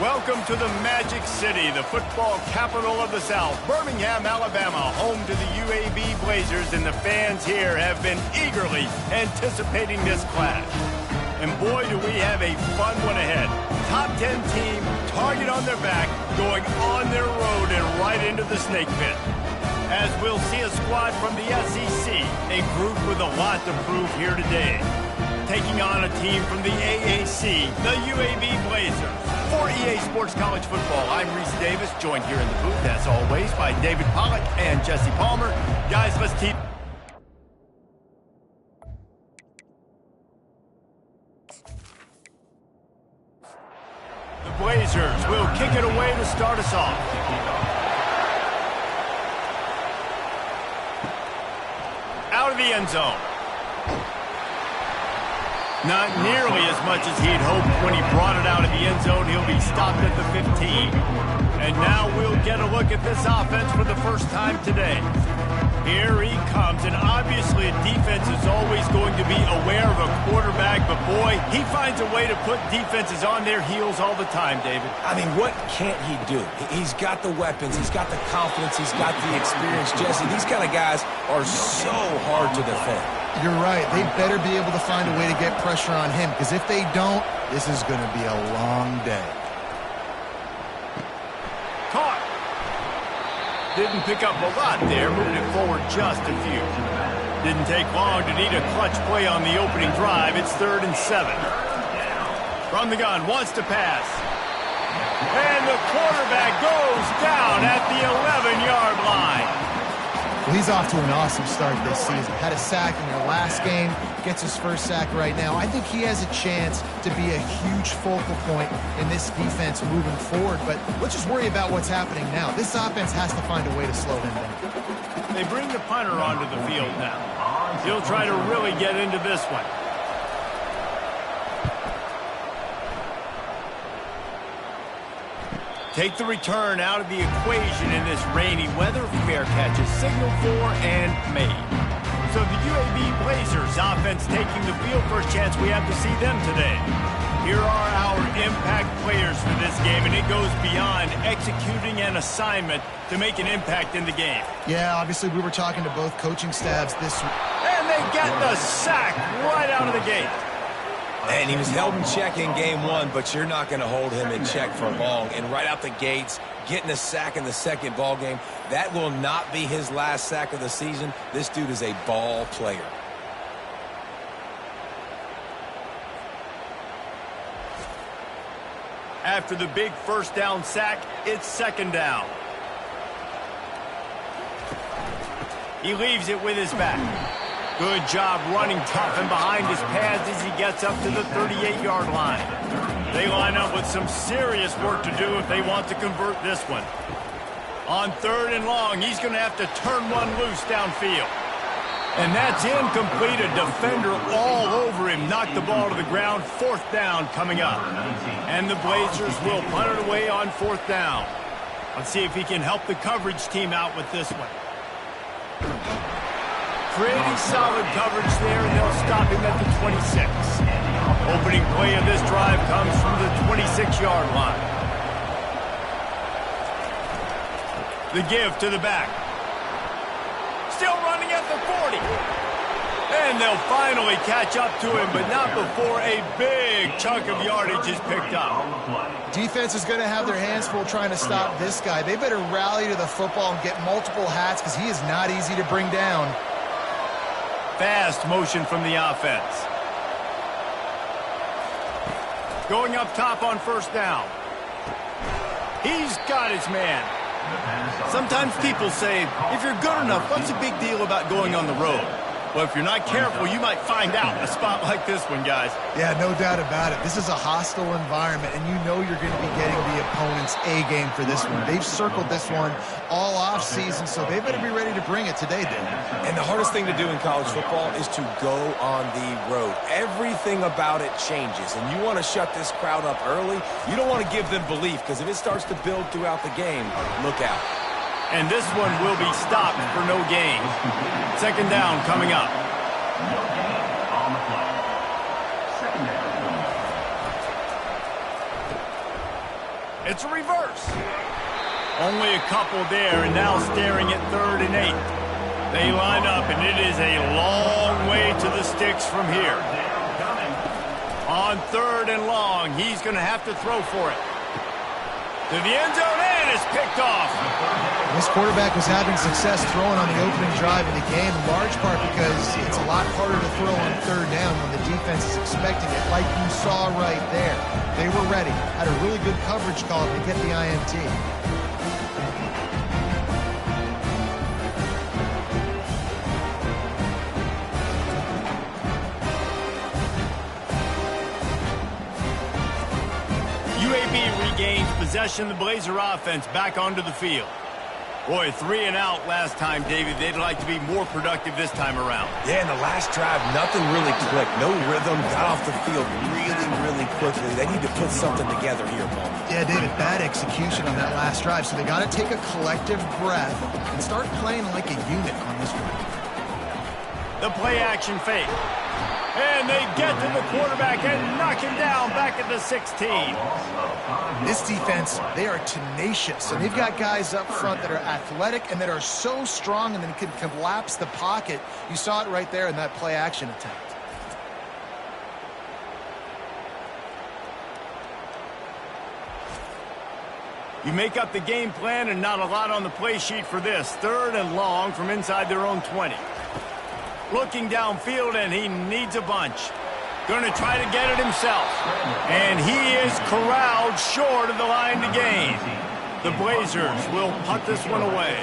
Welcome to the Magic City, the football capital of the South, Birmingham, Alabama, home to the UAB Blazers, and the fans here have been eagerly anticipating this clash. And boy, do we have a fun one ahead. Top 10 team, target on their back, going on their road and right into the snake pit. As we'll see a squad from the SEC, a group with a lot to prove here today. Taking on a team from the AAC, the UAB Blazers. For EA Sports College Football, I'm Reese Davis, joined here in the booth, as always, by David Pollack and Jesse Palmer. Guys, let's keep... The Blazers will kick it away to start us off. Out of the end zone. Not nearly as much as he'd hoped when he brought it out of the end zone. He'll be stopped at the 15. And now we'll get a look at this offense for the first time today. Here he comes, and obviously a defense is always going to be aware of a quarterback, but boy, he finds a way to put defenses on their heels all the time, David. I mean, what can't he do? He's got the weapons, he's got the confidence, he's got the experience. Jesse, these kind of guys are so hard to defend. You're right. They better be able to find a way to get pressure on him, because if they don't, this is going to be a long day. Caught. Didn't pick up a lot there, moved it forward just a few. Didn't take long to need a clutch play on the opening drive. It's 3rd and 7. From the gun, wants to pass. And the quarterback goes down at the 11-yard line. Well, he's off to an awesome start this season. Had a sack in their last game, gets his first sack right now. I think he has a chance to be a huge focal point in this defense moving forward, but let's just worry about what's happening now. This offense has to find a way to slow him down. They bring the punter onto the field now. He'll try to really get into this one. Take the return out of the equation in this rainy weather. Fair catch is signaled for and made. So the UAB Blazers offense taking the field. First chance we have to see them today. Here are our impact players for this game, and it goes beyond executing an assignment to make an impact in the game. Yeah, obviously we were talking to both coaching staffs this week. And they get the sack right out of the gate. And he was held in check in game one, but you're not going to hold him in check for long. And right out the gates, getting a sack in the second ball game, that will not be his last sack of the season. This dude is a ball player. After the big first down sack, it's 2nd down. He leaves it with his back. Good job running tough and behind his pads as he gets up to the 38-yard line. They line up with some serious work to do if they want to convert this one. On 3rd and long, he's going to have to turn one loose downfield. And that's incomplete. A defender all over him. Knocked the ball to the ground. 4th down coming up. And the Blazers will punt it away on 4th down. Let's see if he can help the coverage team out with this one. Pretty solid coverage there, and they'll stop him at the 26. Opening play of this drive comes from the 26-yard line. The give to the back. Still running at the 40. And they'll finally catch up to him, but not before a big chunk of yardage is picked up. Defense is going to have their hands full trying to stop this guy. They better rally to the football and get multiple hats, because he is not easy to bring down. Fast motion from the offense. Going up top on 1st down. He's got his man. Sometimes people say, if you're good enough, what's the big deal about going on the road? Well, if you're not careful, you might find out in a spot like this one, guys. Yeah, no doubt about it. This is a hostile environment, and you know you're going to be getting the opponent's A-game for this one. They've circled this one all off-season, so they better be ready to bring it today, Dan. And the hardest thing to do in college football is to go on the road. Everything about it changes, and you want to shut this crowd up early. You don't want to give them belief, because if it starts to build throughout the game, look out. And this one will be stopped for no gain. 2nd down coming up. It's a reverse. Only a couple there, and now staring at 3rd and 8. They line up, and it is a long way to the sticks from here. On 3rd and long, he's going to have to throw for it. To the end zone, and it's picked off. This quarterback was having success throwing on the opening drive of the game, in large part because it's a lot harder to throw on 3rd down when the defense is expecting it, like you saw right there. They were ready, had a really good coverage call to get the INT. UAB regains possession of the Blazer offense back onto the field. Boy, 3 and out last time, David. They'd like to be more productive this time around. Yeah, in the last drive, nothing really clicked. No rhythm, got off the field really quickly. They need to put something together here, Paul. Yeah, David, bad execution on that last drive, so they got to take a collective breath and start playing like a unit on this one. The play-action fake. And they get to the quarterback and knock him down back at the 16. This defense, they are tenacious, and they've got guys up front that are athletic and that are so strong and then can collapse the pocket. You saw it right there in that play-action attempt. You make up the game plan and not a lot on the play sheet for this. 3rd and long from inside their own 20. Looking downfield, and he needs a bunch. Going to try to get it himself. And he is corralled short of the line to gain. The Blazers will punt this one away.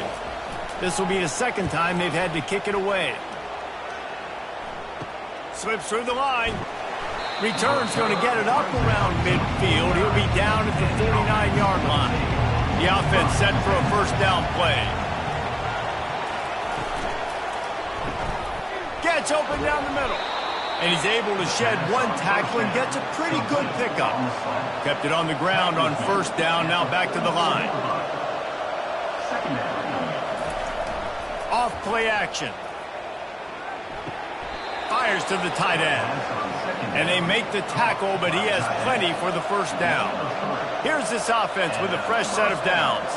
This will be the 2nd time they've had to kick it away. Slips through the line. Return's going to get it up around midfield. He'll be down at the 49-yard line. The offense set for a 1st down play. Gets open down the middle. And he's able to shed one tackle and gets a pretty good pickup. Kept it on the ground on 1st down, now back to the line. Off play action. Fires to the tight end. And they make the tackle, but he has plenty for the 1st down. Here's this offense with a fresh set of downs.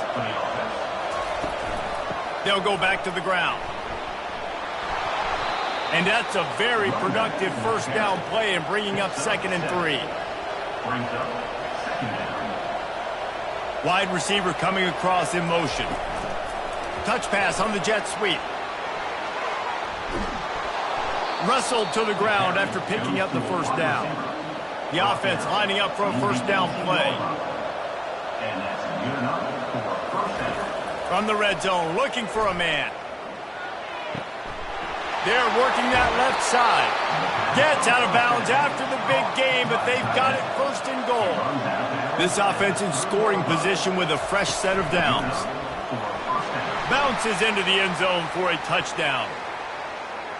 They'll go back to the ground. And that's a very productive 1st down play and bringing up 2nd and 3. Wide receiver coming across in motion. Touch pass on the jet sweep. Wrestled to the ground after picking up the 1st down. The offense lining up for a 1st down play. From the red zone, looking for a man. They're working that left side. Gets out of bounds after the big game, but they've got it 1st and goal. This offense in scoring position with a fresh set of downs. Bounces into the end zone for a touchdown.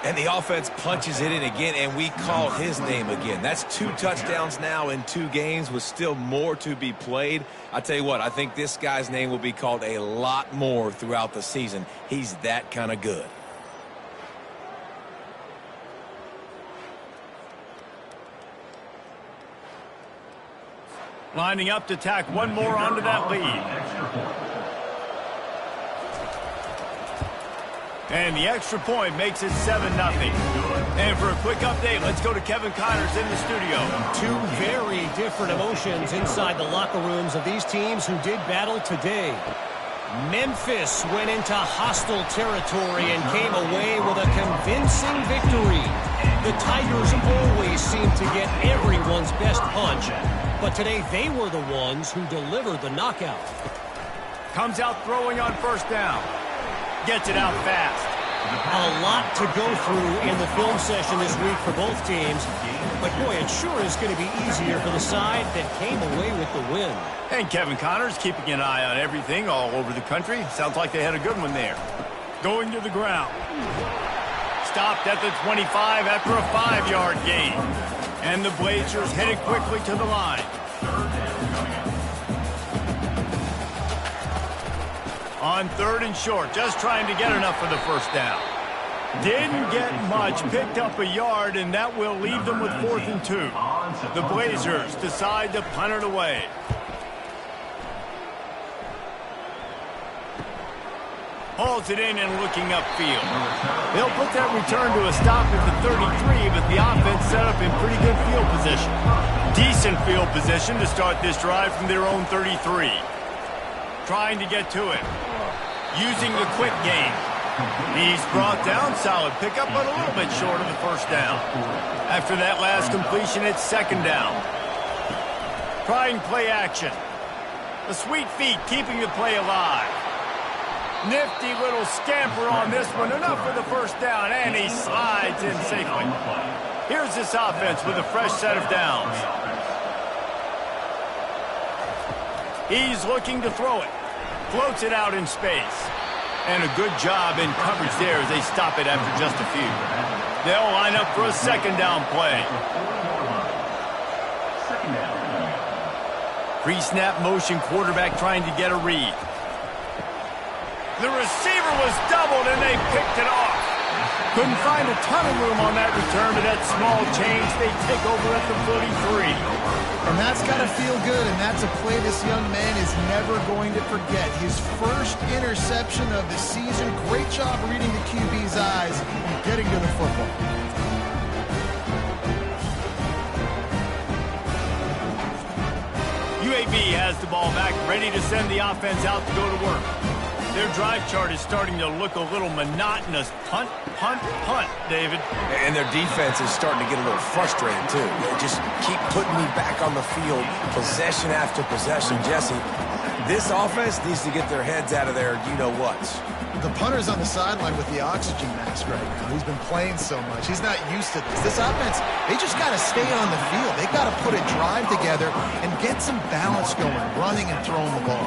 And the offense punches it in again, and we call his name again. That's 2 touchdowns now in 2 games with still more to be played. I tell you what, I think this guy's name will be called a lot more throughout the season. He's that kind of good. Lining up to tack one more onto that lead. And the extra point makes it 7-0. And for a quick update, let's go to Kevin Connors in the studio. 2 very different emotions inside the locker rooms of these teams who did battle today. Memphis went into hostile territory and came away with a convincing victory. The Tigers always seem to get everyone's best punch, but today they were the ones who delivered the knockout. Comes out throwing on 1st down. Gets it out fast. A lot to go through in the film session this week for both teams, but boy, it sure is going to be easier for the side that came away with the win. And Kevin Connors keeping an eye on everything all over the country. Sounds like they had a good one there. Going to the ground. Stopped at the 25 after a 5-yard gain. And the Blazers headed quickly to the line. On 3rd and short, just trying to get enough for the 1st down. Didn't get much, picked up a yard, and that will leave them with 4th and 2. The Blazers decide to punt it away. Hauls it in and looking upfield. They'll put that return to a stop at the 33, but the offense set up in pretty good field position. Decent field position to start this drive from their own 33. Trying to get to it. Using the quick game. He's brought down. Solid pickup, but a little bit short of the first down. After that last completion, it's second down. Trying play action. The sweet feet keeping the play alive. Nifty little scamper on this one. Enough for the first down, and he slides in safely. Here's this offense with a fresh set of downs. He's looking to throw it. Floats it out in space. And a good job in coverage there as they stop it after just a few. They'll line up for a second down play. Pre-snap motion, quarterback trying to get a read. The receiver was doubled, and they picked it off. Couldn't find a ton of room on that return to that small change. They take over at the 43. And that's got to feel good, and that's a play this young man is never going to forget. His first interception of the season. Great job reading the QB's eyes and getting to the football. UAB has the ball back, ready to send the offense out to go to work. Their drive chart is starting to look a little monotonous. Punt, punt, punt, David. And their defense is starting to get a little frustrated, too. They just keep putting me back on the field, possession after possession. Jesse, this offense needs to get their heads out of their you-know-whats. The punter's on the sideline with the oxygen mask right now. He's been playing so much. He's not used to this. This offense, they just got to stay on the field. They got to put a drive together and get some balance going, running and throwing the ball.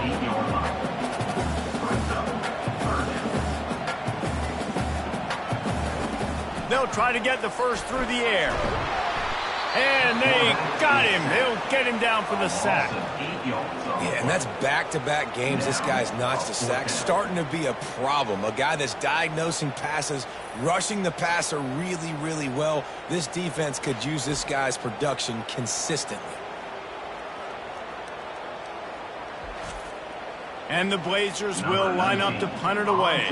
They'll try to get the first through the air. And they got him. They'll get him down for the sack. Yeah, and that's back-to-back games this guy's notched a sack. Starting to be a problem. A guy that's diagnosing passes, rushing the passer really, really well. This defense could use this guy's production consistently. And the Blazers will line up to punt it away.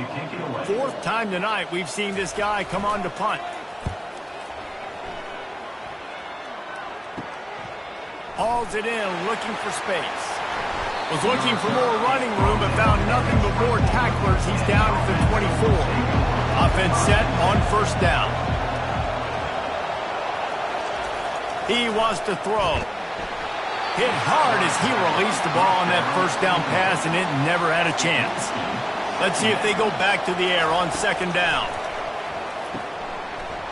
Fourth time tonight we've seen this guy come on to punt. Hauls it in, looking for space. Was looking for more running room, but found nothing but more tacklers. He's down at the 24. Offense set on first down. He wants to throw. Hit hard as he released the ball on that first down pass, and it never had a chance. Let's see if they go back to the air on second down.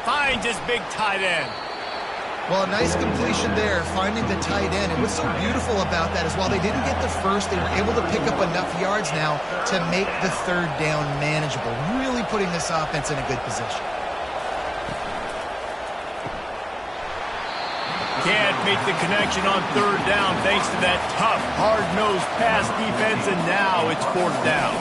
Finds his big tight end. Well, a nice completion there, finding the tight end. And what's so beautiful about that is while they didn't get the first, they were able to pick up enough yards now to make the third down manageable, really putting this offense in a good position. Can't make the connection on third down thanks to that tough, hard-nosed pass defense, and now it's fourth down.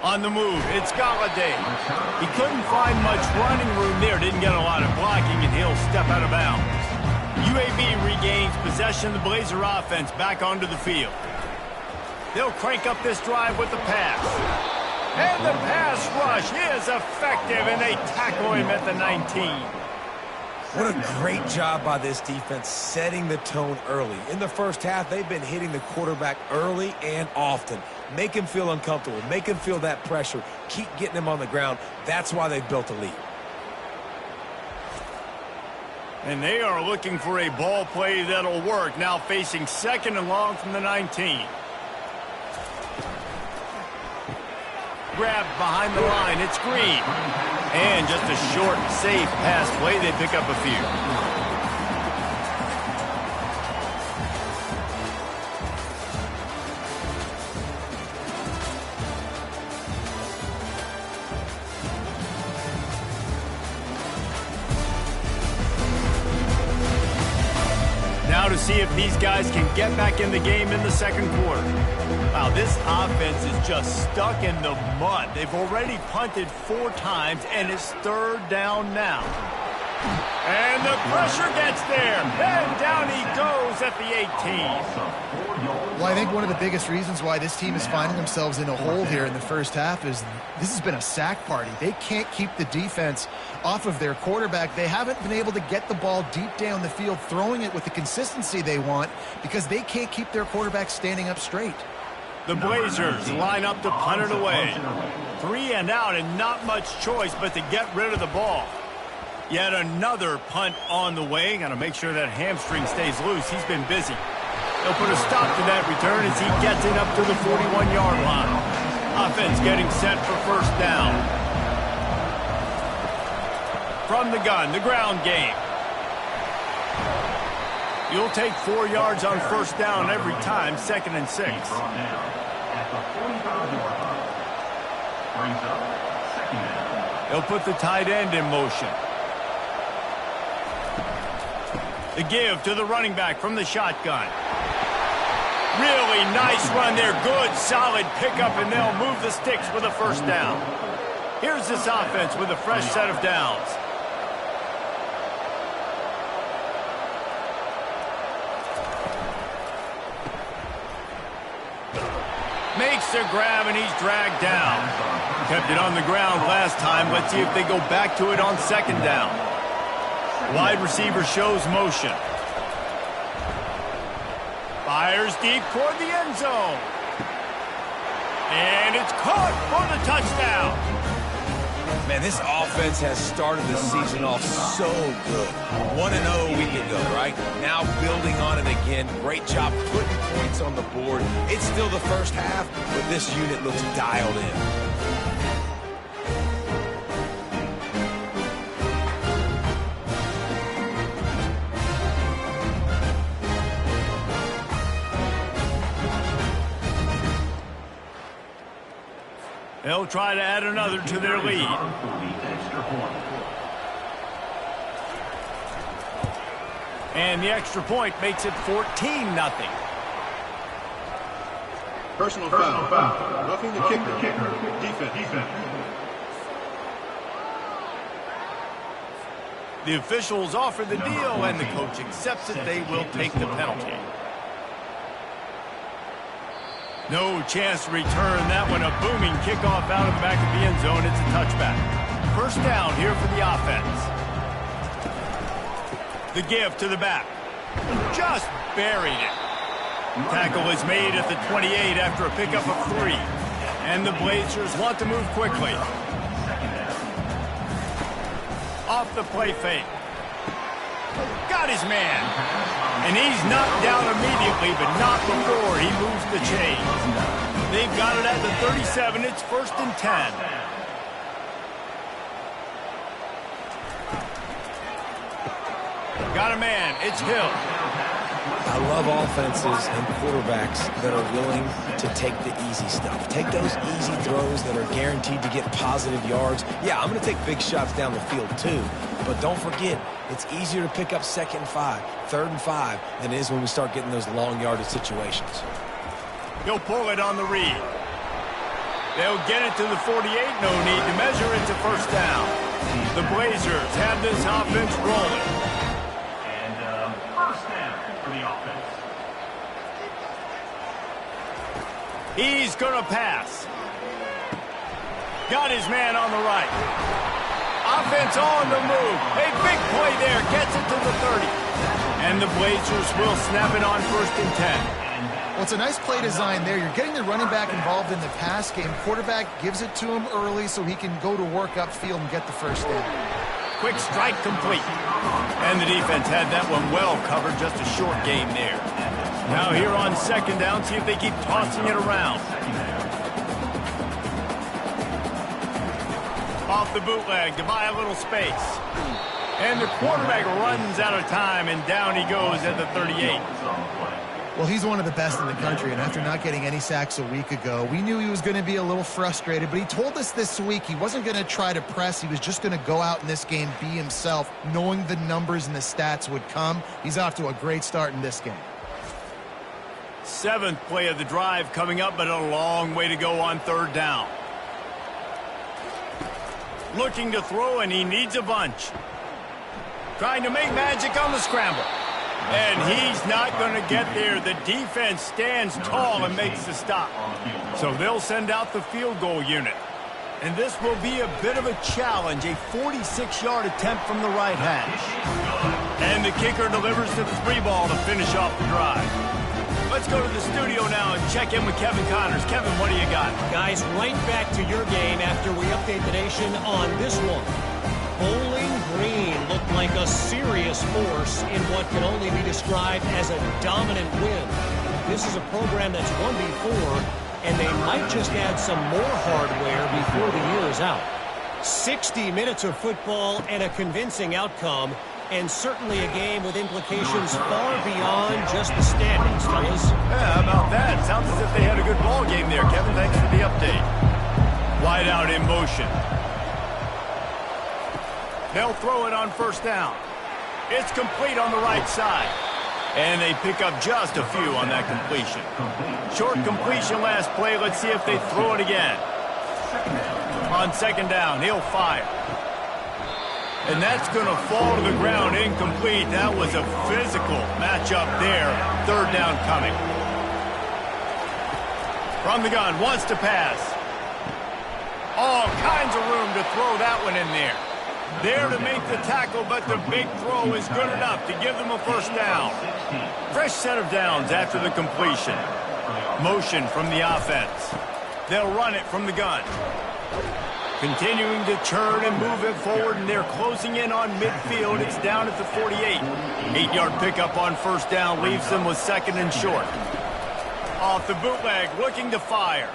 On the move, it's Galladay. He couldn't find much running room there, didn't get a lot of blocking, and he'll step out of bounds. UAB regains possession of the Blazer offense back onto the field. They'll crank up this drive with the pass. And the pass rush is effective, and they tackle him at the 19. What a great job by this defense setting the tone early. In the first half, they've been hitting the quarterback early and often. Make him feel uncomfortable. Make him feel that pressure. Keep getting him on the ground. That's why they've built a lead. And they are looking for a ball play that'll work. Now facing second and long from the 19. Grabbed behind the line. It's Green. And just a short, safe pass play. They pick up a few. Now to see if these guys can get back in the game in the second quarter. Wow, this offense is just stuck in the mud. They've already punted 4 times, and it's third down now. And the pressure gets there. And down he goes at the 18. Well, I think one of the biggest reasons why this team is finding themselves in a hole here in the first half is this has been a sack party. They can't keep the defense off of their quarterback. They haven't been able to get the ball deep down the field, throwing it with the consistency they want because they can't keep their quarterback standing up straight. The Blazers line up to punt it away. 3 and out and not much choice but to get rid of the ball. Yet another punt on the way. Got to make sure that hamstring stays loose. He's been busy. They'll put a stop to that return as he gets it up to the 41-yard line. Offense getting set for first down. From the gun, the ground game. You'll take 4 yards on first down every time, 2nd and 6. They'll put the tight end in motion. The give to the running back from the shotgun. Really nice run there. Good, solid pickup, and they'll move the sticks with a first down. Here's this offense with a fresh set of downs. Makes the grab, and he's dragged down. Kept it on the ground last time. Let's see if they go back to it on 2nd down. Wide receiver shows motion. Fires deep toward the end zone. And it's caught for the touchdown. Man, this offense has started the season off so good. 1-0 a week ago, right? Now building on it again. Great job putting points on the board. It's still the first half, but this unit looks dialed in. They'll try to add another to their lead. And the extra point makes it 14-0. Personal foul. Roughing the kicker. Defense. The officials offer the deal, and the coach accepts it. They will take the penalty. No chance to return that one. A booming kickoff out of the back of the end zone. It's a touchback. First down here for the offense. The give to the back. Just buried it. Tackle is made at the 28 after a pickup of 3. And the Blazers want to move quickly. Off the play fake. Got his man. And he's knocked down immediately, but not before he moves the chains. They've got it at the 37. It's 1st and 10. Got a man. It's Hill. I love offenses and quarterbacks that are willing to take the easy stuff. Take those easy throws that are guaranteed to get positive yards. Yeah, I'm going to take big shots down the field too. But don't forget, it's easier to pick up 2nd and 5, 3rd and 5 than it is when we start getting those long yardage situations. He'll pull it on the read. They'll get it to the 48. No need to measure it to first down. The Blazers have this offense rolling. And first down for the offense. He's going to pass. Got his man on the right. Offense on the move. A big play there. Gets it to the 30. And the Blazers will snap it on 1st and 10. Well, it's a nice play design there. You're getting the running back involved in the pass game. Quarterback gives it to him early so he can go to work upfield and get the first down. Quick strike complete. And the defense had that one well covered. Just a short game there. Now here on 2nd down, see if they keep tossing it around. Off the bootleg to buy a little space. And the quarterback runs out of time, and down he goes at the 38. Well, he's one of the best in the country, and after not getting any sacks a week ago, we knew he was going to be a little frustrated, but he told us this week he wasn't going to try to press. He was just going to go out in this game, be himself, knowing the numbers and the stats would come. He's off to a great start in this game. 7th play of the drive coming up, but a long way to go on 3rd down. Looking to throw, and he needs a bunch. Trying to make magic on the scramble. And he's not going to get there. The defense stands tall and makes the stop. So they'll send out the field goal unit. And this will be a bit of a challenge, a 46-yard attempt from the right hash. And the kicker delivers the 3-ball to finish off the drive. Let's go to the studio now and check in with Kevin Connors. Kevin, what do you got? Guys, right back to your game after we update the nation on this one. Bowling Green looked like a serious force in what can only be described as a dominant win. This is a program that's won before, and they might just add some more hardware before the year is out. 60 minutes of football and a convincing outcome, and certainly a game with implications far beyond just the standings, fellas. Yeah, how about that? Sounds as if they had a good ball game there, Kevin. Thanks for the update. Wide out in motion. They'll throw it on first down. It's complete on the right side. And they pick up just a few on that completion. Short completion last play. Let's see if they throw it again. On second down, he'll fire. And that's going to fall to the ground incomplete. That was a physical matchup there. Third down coming. From the gun, wants to pass. All kinds of room to throw that one in there. There to make the tackle, but the big throw is good enough to give them a first down. Fresh set of downs after the completion. Motion from the offense. They'll run it from the gun. Continuing to turn and move it forward, and they're closing in on midfield. It's down at the 48. 8-yard pickup on first down leaves them with second and short. Off the bootleg, looking to fire.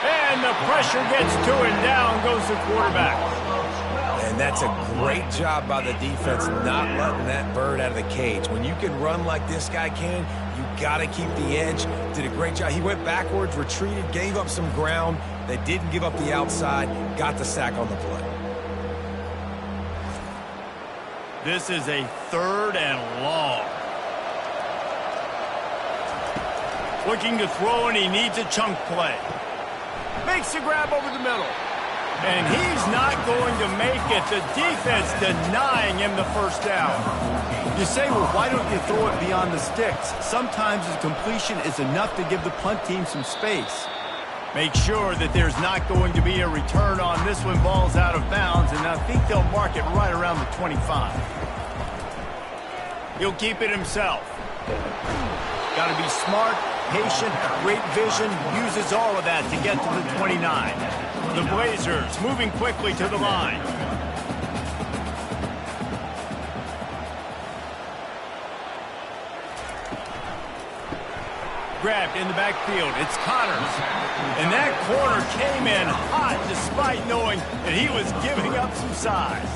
And the pressure gets to it. Down goes the quarterback. And that's a great job by the defense not letting that bird out of the cage. When you can run like this guy can, you got to keep the edge. Did a great job. He went backwards, retreated, gave up some ground. They didn't give up the outside, got the sack on the play. This is a third and long. Looking to throw, and he needs a chunk play. Makes the grab over the middle. And he's not going to make it. The defense denying him the first down. You say, well, why don't you throw it beyond the sticks? Sometimes the completion is enough to give the punt team some space. Make sure that there's not going to be a return on this one. Ball's out of bounds, and I think they'll mark it right around the 25. He'll keep it himself. Got to be smart, patient, great vision, uses all of that to get to the 29. The Blazers moving quickly to the line. Grabbed in the backfield. It's Connors. And that corner came in hot despite knowing that he was giving up some size.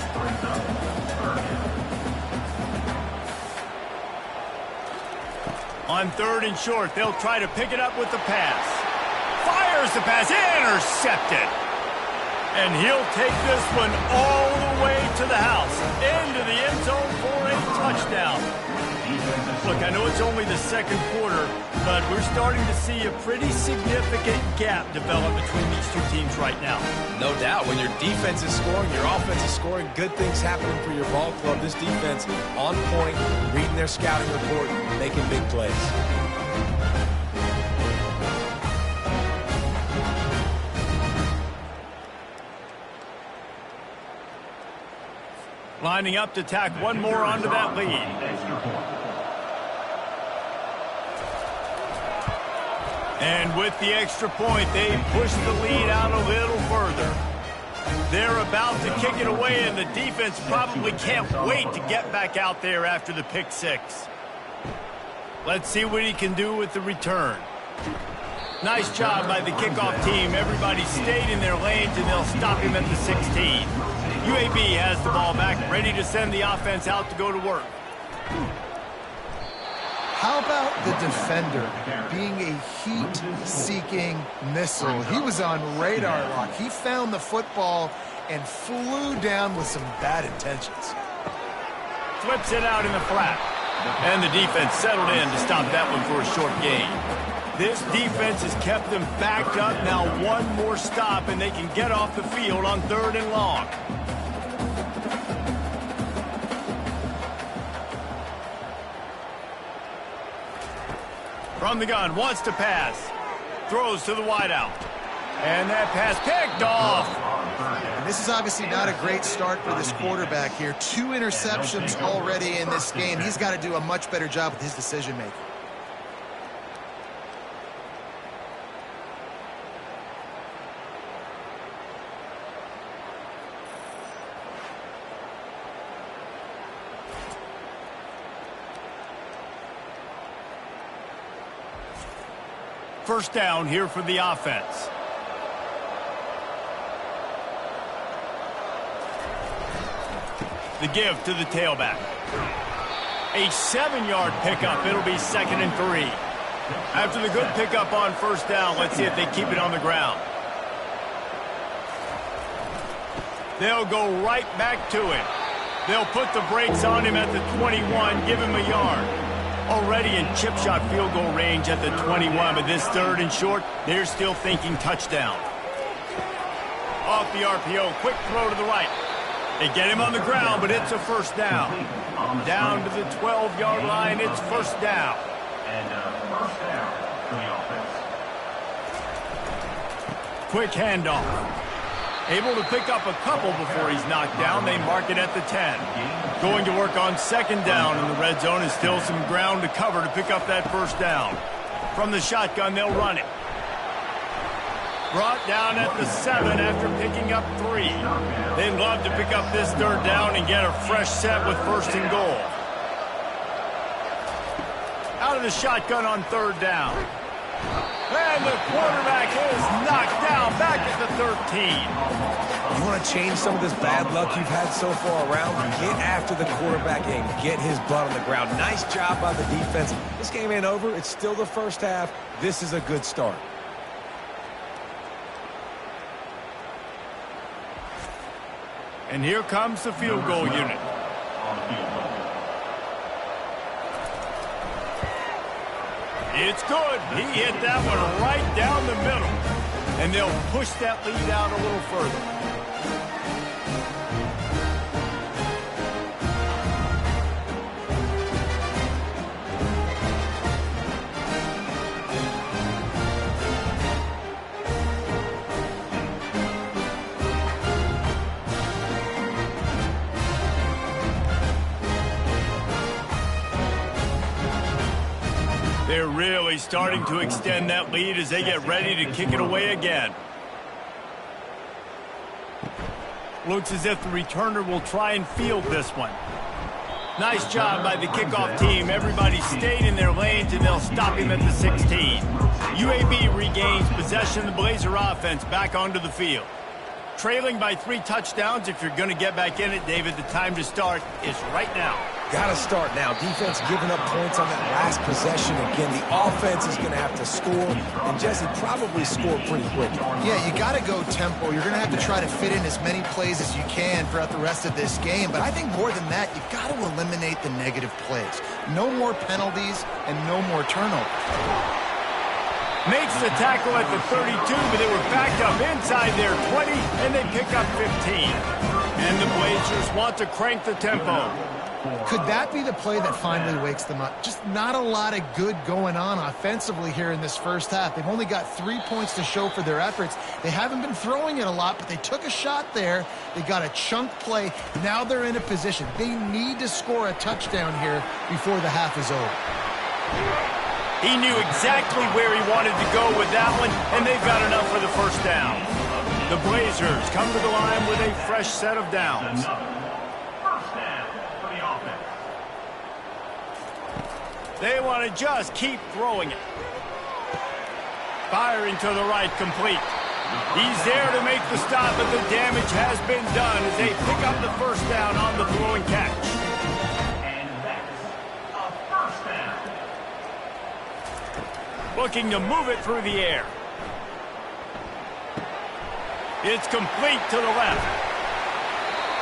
On third and short, they'll try to pick it up with the pass. Fires the pass, intercepted. And he'll take this one all the way to the house, into the end zone for a touchdown. Look, I know it's only the second quarter, but we're starting to see a pretty significant gap develop between these two teams right now. No doubt. When your defense is scoring, your offense is scoring, good things happening for your ball club. This defense on point, reading their scouting report, making big plays. Lining up to tack one more onto that lead. And with the extra point, they push the lead out a little further. They're about to kick it away, and the defense probably can't wait to get back out there after the pick six. Let's see what he can do with the return. Nice job by the kickoff team. Everybody stayed in their lanes, and they'll stop him at the 16. UAB has the ball back, ready to send the offense out to go to work. How about the defender being a heat-seeking missile? He was on radar lock. He found the football and flew down with some bad intentions. Flips it out in the flat. And the defense settled in to stop that one for a short gain. This defense has kept them backed up. Now one more stop, and they can get off the field on third and long. From the gun, wants to pass. Throws to the wideout. And that pass picked off. And this is obviously not a great start for this quarterback here. 2 interceptions already in this game. He's got to do a much better job with his decision-making. First down here for the offense. The give to the tailback. A 7-yard pickup. It'll be 2nd and 3. After the good pickup on first down, let's see if they keep it on the ground. They'll go right back to it. They'll put the brakes on him at the 21, give him a yard. Already in chip shot field goal range at the 21, but this 3rd and short, they're still thinking touchdown. Off the RPO, quick throw to the right. They get him on the ground, but it's a first down. Down to the 12-yard line, it's first down. And first down for the offense. Quick handoff. Able to pick up a couple before he's knocked down. They mark it at the 10. Going to work on 2nd down in the red zone, and still some ground to cover to pick up that first down. From the shotgun, they'll run it. Brought down at the 7 after picking up 3. They'd love to pick up this 3rd down and get a fresh set with 1st and goal. Out of the shotgun on 3rd down. And the quarterback is knocked down back at the 13. You want to change some of this bad luck you've had so far around? Get after the quarterback and get his butt on the ground. Nice job by the defense. This game ain't over. It's still the first half. This is a good start. And here comes the field goal unit. It's good. He hit that one right down the middle. And they'll push that lead out a little further. They're really starting to extend that lead as they get ready to kick it away again. Looks as if the returner will try and field this one. Nice job by the kickoff team. Everybody stayed in their lanes, and they'll stop him at the 16. UAB regains possession of the Blazer offense back onto the field. Trailing by 3 touchdowns. If you're going to get back in it, David, the time to start is right now. Got to start now. Defense giving up points on that last possession. Again, the offense is going to have to score, and Jesse probably scored pretty quick. Yeah, you got to go tempo. You're going to have to try to fit in as many plays as you can throughout the rest of this game. But I think more than that, you've got to eliminate the negative plays. No more penalties and no more turnovers. Makes the tackle at the 32, but they were backed up inside their 20, and they pick up 15. And the Blazers want to crank the tempo. Could that be the play that finally wakes them up? Just not a lot of good going on offensively here in this first half. They've only got 3 points to show for their efforts. They haven't been throwing it a lot, but they took a shot there. They got a chunk play. Now they're in a position. They need to score a touchdown here before the half is over. He knew exactly where he wanted to go with that one, and they've got enough for the first down. The Blazers come to the line with a fresh set of downs. They want to just keep throwing it. Firing to the right, complete. He's there to make the stop, but the damage has been done as they pick up the first down on the throw and catch. And that's a first down. Looking to move it through the air. It's complete to the left.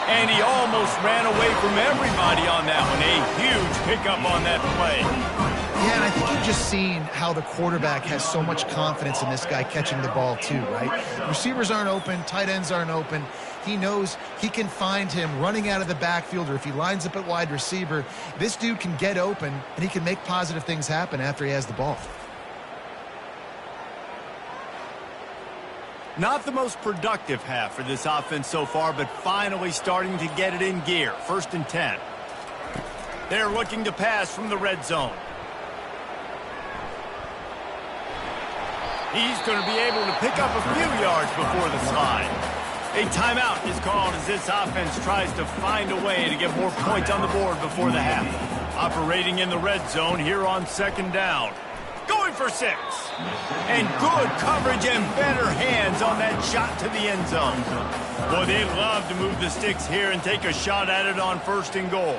And he almost ran away from everybody on that one. A huge pickup on that play. Yeah, and I think you've just seen how the quarterback has so much confidence in this guy catching the ball too, right? Receivers aren't open, tight ends aren't open. He knows he can find him running out of the backfield, or if he lines up at wide receiver, this dude can get open, and he can make positive things happen after he has the ball. Not the most productive half for this offense so far, but finally starting to get it in gear. 1st and 10. They're looking to pass from the red zone. He's going to be able to pick up a few yards before the slide. A timeout is called as this offense tries to find a way to get more points on the board before the half. Operating in the red zone here on 2nd down. Going for 6. And good coverage and better hands on that shot to the end zone. Boy, they love to move the sticks here and take a shot at it on 1st and goal.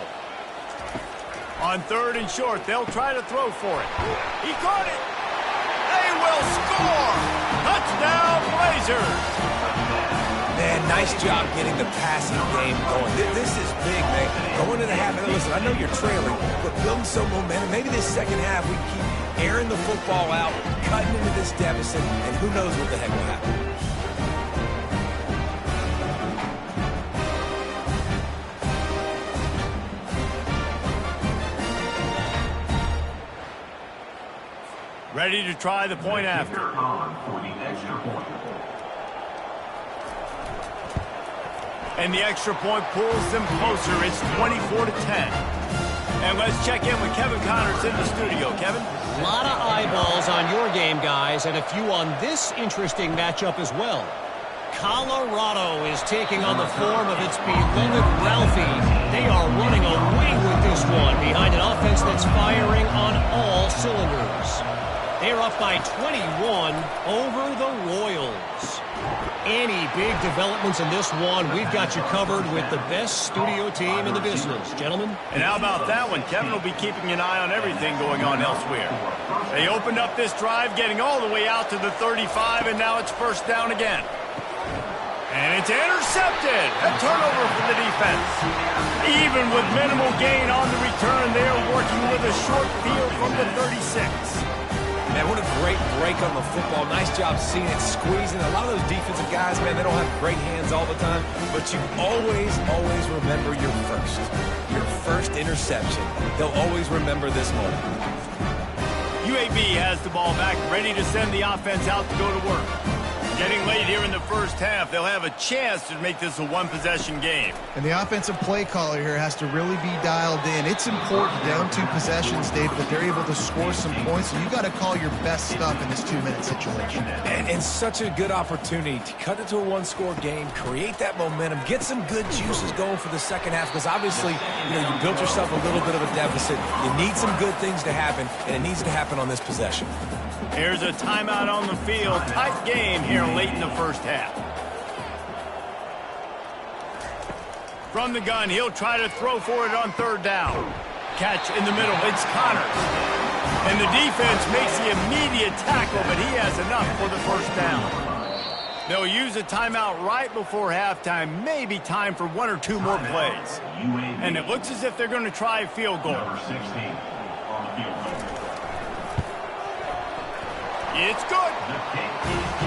On 3rd and short, they'll try to throw for it. He caught it. They will score. Touchdown, Blazers. Man, nice job getting the passing game going. This is big, man. Going to the half. Listen, I know you're trailing, but building some momentum. Maybe this second half we keep airing the football out, cutting into this deficit, and who knows what the heck will happen. Ready to try the point after. For the extra point. And the extra point pulls them closer. It's 24-10. And let's check in with Kevin Connors in the studio. Kevin? A lot of eyeballs on your game, guys, and a few on this interesting matchup as well. Colorado is taking on the form of its beloved Ralphie. They are running away with this one behind an offense that's firing on all cylinders. They're up by 21 over the Royals. Any big developments in this one, we've got you covered with the best studio team in the business, gentlemen. And how about that one? Kevin will be keeping an eye on everything going on elsewhere. They opened up this drive, getting all the way out to the 35, and now it's 1st down again. And it's intercepted. A turnover for the defense. Even with minimal gain on the return, they're working with a short field from the 36. Man, what a great break on the football. Nice job seeing it, squeezing. A lot of those defensive guys, man, they don't have great hands all the time, but you always remember your first interception. They'll always remember this moment. UAB has the ball back, ready to send the offense out to go to work. Getting late here in the 1st half, they'll have a chance to make this a one-possession game. And the offensive play caller here has to really be dialed in. It's important down 2 possessions, Dave, that they're able to score some points. So you got to call your best stuff in this 2-minute situation. And such a good opportunity to cut it to a 1-score game, create that momentum, get some good juices going for the second half, because obviously, you built yourself a little bit of a deficit. You need some good things to happen, and it needs to happen on this possession. Here's a timeout on the field. Tight game here late in the 1st half. From the gun, he'll try to throw for it on 3rd down. Catch in the middle. It's Connors. And the defense makes the immediate tackle, but he has enough for the 1st down. They'll use a timeout right before halftime. Maybe time for 1 or 2 more plays. And it looks as if they're going to try a field goal. Number 16 on the field. It's good.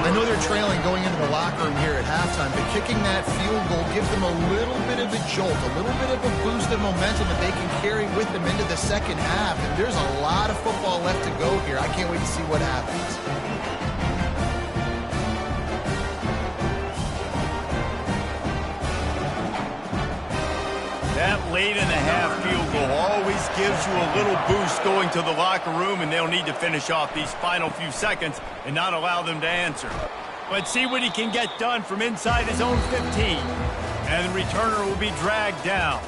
I know they're trailing going into the locker room here at halftime, but kicking that field goal gives them a little bit of a jolt, a little bit of a boost of momentum that they can carry with them into the second half. And there's a lot of football left to go here. I can't wait to see what happens. That late in the half field goal always gives you a little boost going to the locker room, and they'll need to finish off these final few seconds and not allow them to answer. Let's see what he can get done from inside his own 15. And the returner will be dragged down.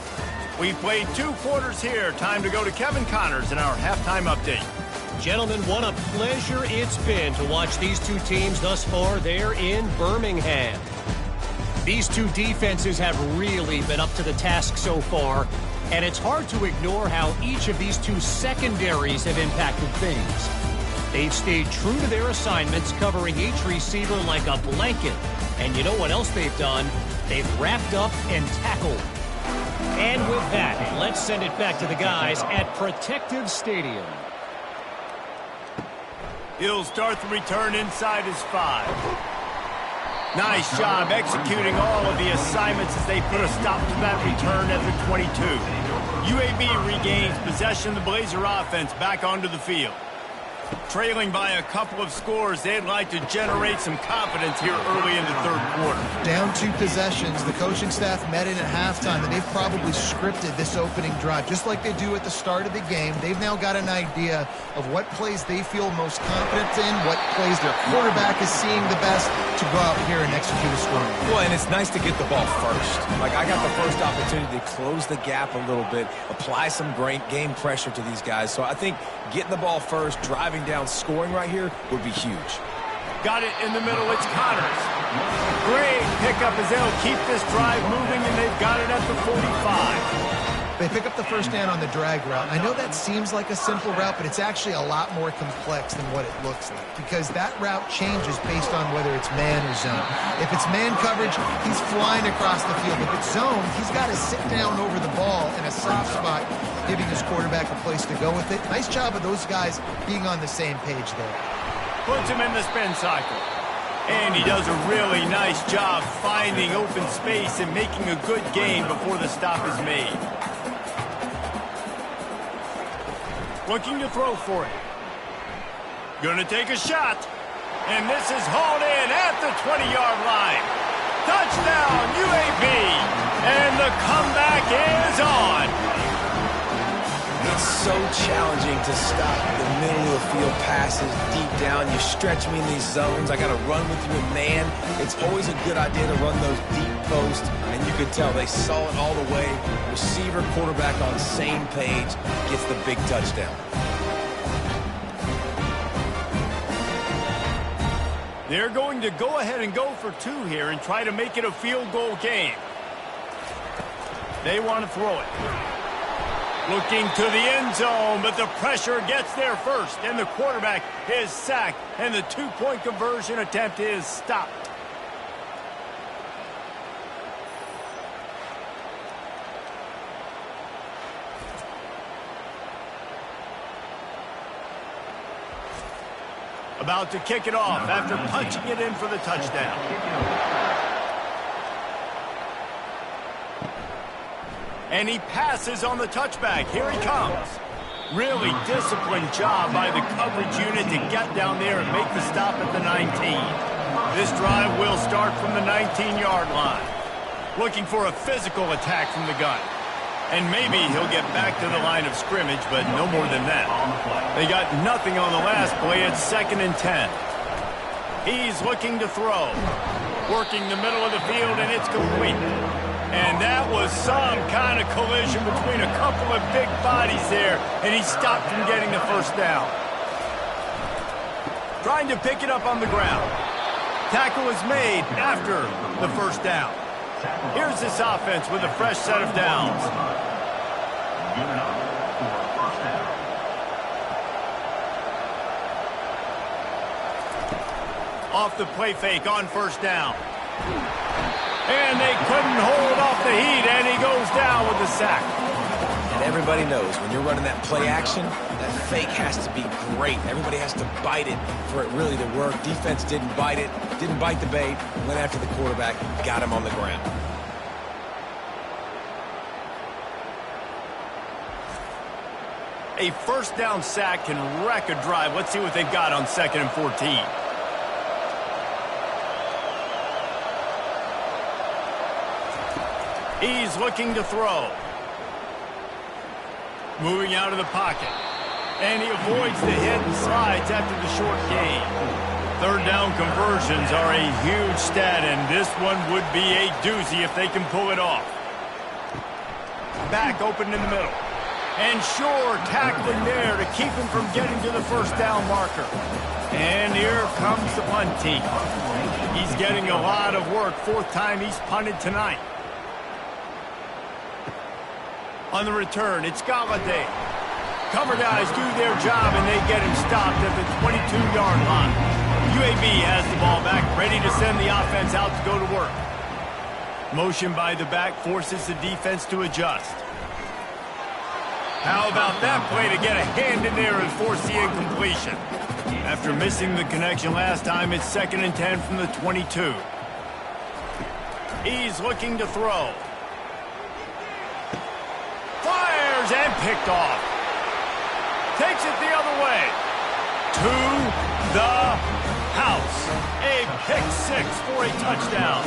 We've played 2 quarters here. Time to go to Kevin Connors in our halftime update. Gentlemen, what a pleasure it's been to watch these 2 teams thus far there in Birmingham. These 2 defenses have really been up to the task so far, and it's hard to ignore how each of these 2 secondaries have impacted things. They've stayed true to their assignments, covering each receiver like a blanket. And you know what else they've done? They've wrapped up and tackled. And with that, let's send it back to the guys at Protective Stadium. He'll start the return inside his 5. Nice job executing all of the assignments as they put a stop to that return at the 22. UAB regains possession of the Blazer offense back onto the field. Trailing by a couple of scores, they'd like to generate some confidence here early in the third quarter. Down 2 possessions, the coaching staff met in at halftime, and they've probably scripted this opening drive. Just like they do at the start of the game, they've now got an idea of what plays they feel most confident in, what plays their quarterback is seeing the best to go out here and execute a scoring. Well, and it's nice to get the ball first. Like, I got the first opportunity to close the gap a little bit, apply some great game pressure to these guys. So I think getting the ball first, driving down, scoring right here would be huge. Got it in the middle. It's Connors. Great pickup as they'll keep this drive moving, and they've got it at the 45. They pick up the first down on the drag route. I know that seems like a simple route, but it's actually a lot more complex than what it looks like, because that route changes based on whether it's man or zone. If it's man coverage, he's flying across the field. If it's zone, he's got to sit down over the ball in a soft spot, giving his quarterback a place to go with it. Nice job of those guys being on the same page there. Puts him in the spin cycle. And he does a really nice job finding open space and making a good gain before the stop is made. Looking to throw for it. Gonna take a shot. And this is hauled in at the 20-yard line. Touchdown, UAB. And the comeback is on. It's so challenging to stop the middle of the field passes deep down. You stretch me in these zones. I got to run with you in man. It's always a good idea to run those deep posts, and you could tell they saw it all the way. Receiver, quarterback on the same page, gets the big touchdown. They're going to go ahead and go for 2 here and try to make it a field goal game. They want to throw it. Looking to the end zone, but the pressure gets there first, and the quarterback is sacked, and the 2-point conversion attempt is stopped. About to kick it off after punching it in for the touchdown. And he passes on the touchback. Here he comes. Really disciplined job by the coverage unit to get down there and make the stop at the 19. This drive will start from the 19-yard line. Looking for a physical attack from the gun. And maybe he'll get back to the line of scrimmage, but no more than that. They got nothing on the last play. It's 2nd and 10. He's looking to throw. Working the middle of the field, and it's complete. And that was some kind of collision between a couple of big bodies there, and he stopped from getting the first down. Trying to pick it up on the ground. Tackle is made after the first down. Here's this offense with a fresh set of downs. Off the play fake on first down. And they couldn't hold off the heat, and he goes down with the sack. And everybody knows when you're running that play action, that fake has to be great. Everybody has to bite it for it really to work. Defense didn't bite it, didn't bite the bait, went after the quarterback, got him on the ground. A first down sack can wreck a drive. Let's see what they've got on 2nd and 14. He's looking to throw. Moving out of the pocket. And he avoids the hit and slides after the short gain. 3rd down conversions are a huge stat, and this one would be a doozy if they can pull it off. Back open in the middle. And sure, tackling there to keep him from getting to the first down marker. And here comes the punt team. He's getting a lot of work. 4th time he's punted tonight. On the return, it's Galladay. Cover guys do their job, and they get him stopped at the 22-yard line. UAB has the ball back, ready to send the offense out to go to work. Motion by the back forces the defense to adjust. How about that play to get a hand in there and force the incompletion? After missing the connection last time, it's 2nd and 10 from the 22. He's looking to throw. Fires and picked off. Takes it the other way. to the house. A pick six for a touchdown.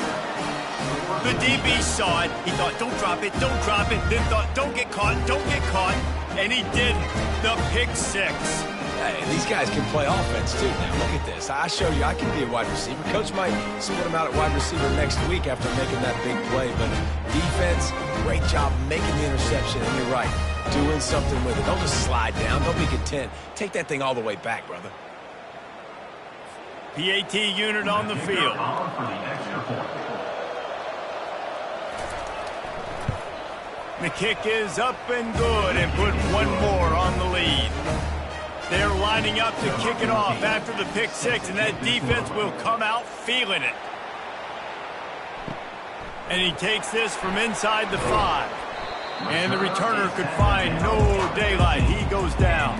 The DB saw it. He thought, don't drop it, don't drop it. Then thought, don't get caught, don't get caught. And he did the pick six. Hey, these guys can play offense, too. Now, look at this. I showed you I can be a wide receiver. Coach might sort him out at wide receiver next week after making that big play. But defense, great job making the interception. And you're right, doing something with it. Don't just slide down. Don't be content. Take that thing all the way back, brother. PAT unit on the field. The kick is up and good and put one more on the lead. They're lining up to kick it off after the pick six, and that defense will come out feeling it. And he takes this from inside the 5. And the returner could find no daylight. He goes down.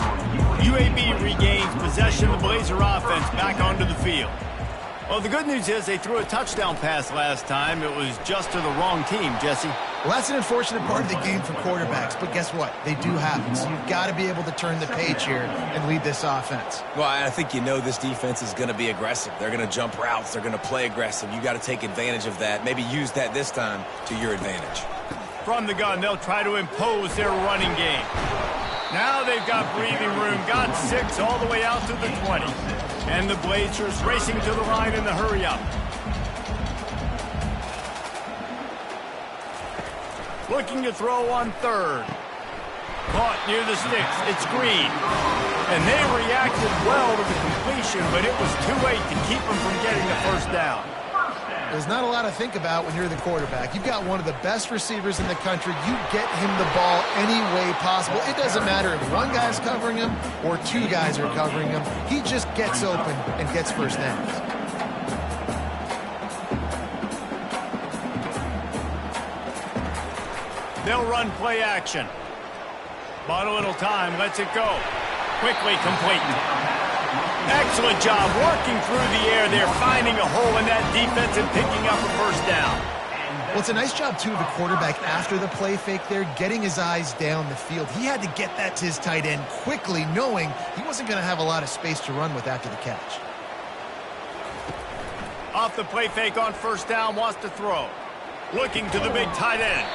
UAB regains possession of the Blazer offense back onto the field. Well, the good news is they threw a touchdown pass last time. It was just to the wrong team, Jesse. Well, that's an unfortunate part of the game for quarterbacks, but guess what? They do happen, so you've got to be able to turn the page here and lead this offense. Well, I think you know this defense is going to be aggressive. They're going to jump routes. They're going to play aggressive. You got to take advantage of that. Maybe use that this time to your advantage. From the gun, they'll try to impose their running game. Now they've got breathing room, got 6 all the way out to the 20. And the Blazers racing to the line in the hurry-up. Looking to throw on 3rd. Caught near the sticks. It's Green. And they reacted well to the completion, but it was too late to keep them from getting the first down. There's not a lot to think about when you're the quarterback. You've got one of the best receivers in the country. You get him the ball any way possible. It doesn't matter if one guy's covering him or 2 guys are covering him. He just gets open and gets first downs. They'll run play action. Bought a little time, lets it go. Quickly complete. Excellent job working through the air. They're finding a hole in that defense and picking up a first down. Well, it's a nice job, too, of the quarterback after the play fake there, getting his eyes down the field. He had to get that to his tight end quickly, knowing he wasn't going to have a lot of space to run with after the catch. Off the play fake on first down, wants to throw. Looking to the big tight end.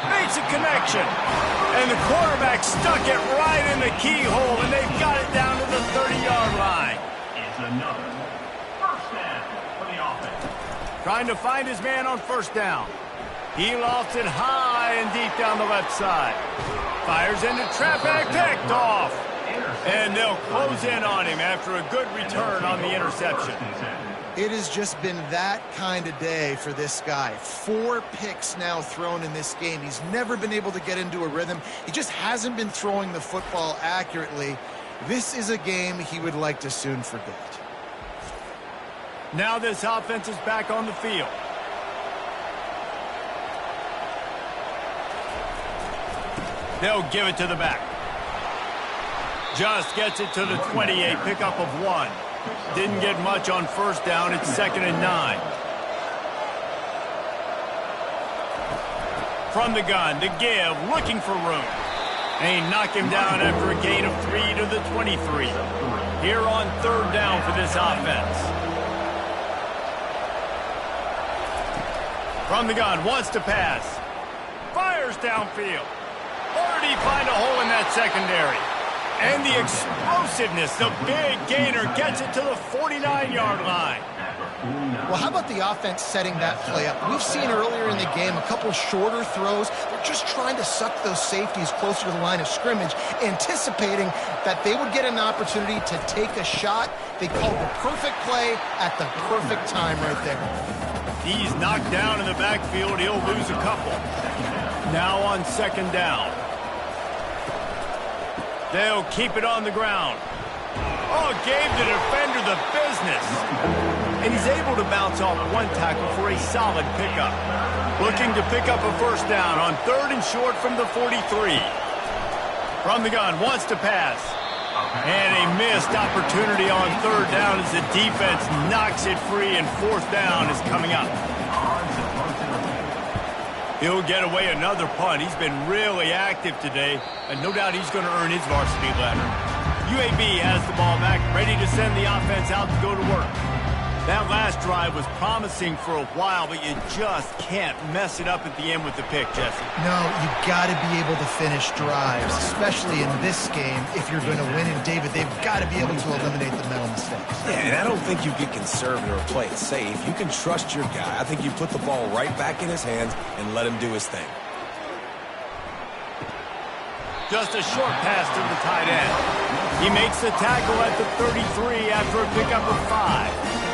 Makes a connection. And the quarterback stuck it right in the keyhole, and they've got it down to the 30-yard line. It's another first down for the offense. Trying to find his man on first down. He lofts it high and deep down the left side. Fires into trap bag, picked off. And they'll close in on him after a good return on the interception. It has just been that kind of day for this guy. 4 picks now thrown in this game. He's never been able to get into a rhythm. He just hasn't been throwing the football accurately. This is a game he would like to soon forget. Now this offense is back on the field. They'll give it to the back. Just gets it to the 28, pickup of 1. Didn't get much on first down. It's 2nd and 9. From the gun to give, looking for room. And he knocked him down after a gain of 3 to the 23. Here on 3rd down for this offense. From the gun, wants to pass. Fires downfield. Or did he find a hole in that secondary? And the explosiveness, the big gainer gets it to the 49-yard line. Well, how about the offense setting that play up? We've seen earlier in the game a couple shorter throws. They're just trying to suck those safeties closer to the line of scrimmage, anticipating that they would get an opportunity to take a shot. They called the perfect play at the perfect time right there. He's knocked down in the backfield. He'll lose a couple. Now on 2nd down. They'll keep it on the ground. Oh, gave the defender the business. And he's able to bounce off 1 tackle for a solid pickup. Looking to pick up a first down on 3rd and short from the 43. From the gun, wants to pass. And a missed opportunity on 3rd down as the defense knocks it free, and 4th down is coming up. He'll get away another punt. He's been really active today, and no doubt he's going to earn his varsity ladder. UAB has the ball back, ready to send the offense out to go to work. That last drive was promising for a while, but you just can't mess it up at the end with the pick, Jesse. No, you got to be able to finish drives, especially in this game if you're going to win. And, David, they've got to be able to eliminate the mental mistakes. Yeah, and I don't think you get conservative or play it safe. You can trust your guy. I think you put the ball right back in his hands and let him do his thing. Just a short pass to the tight end. He makes the tackle at the 33 after a pickup of 5.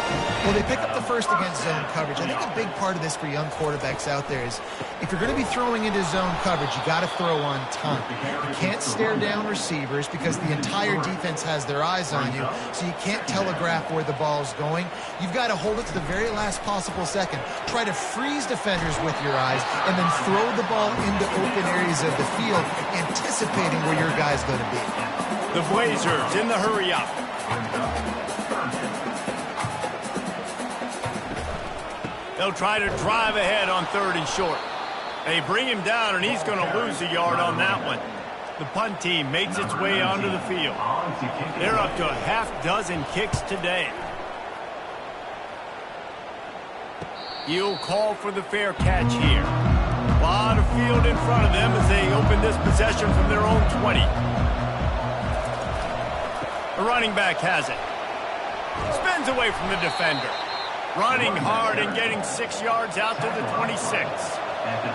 Well, they pick up the first against zone coverage. I think a big part of this for young quarterbacks out there is if you're going to be throwing into zone coverage, you got to throw on time. You can't stare down receivers because the entire defense has their eyes on you, so you can't telegraph where the ball's going. You've got to hold it to the very last possible second. Try to freeze defenders with your eyes and then throw the ball into open areas of the field, anticipating where your guy's going to be. The Blazers in the hurry up. They'll try to drive ahead on 3rd and short. They bring him down, and he's going to lose a yard on that one. The punt team makes its way onto the field. They're up to a half-dozen kicks today. He'll call for the fair catch here. A lot of field in front of them as they open this possession from their own 20. The running back has it. Spins away from the defender. Running hard and getting 6 yards out to the 26.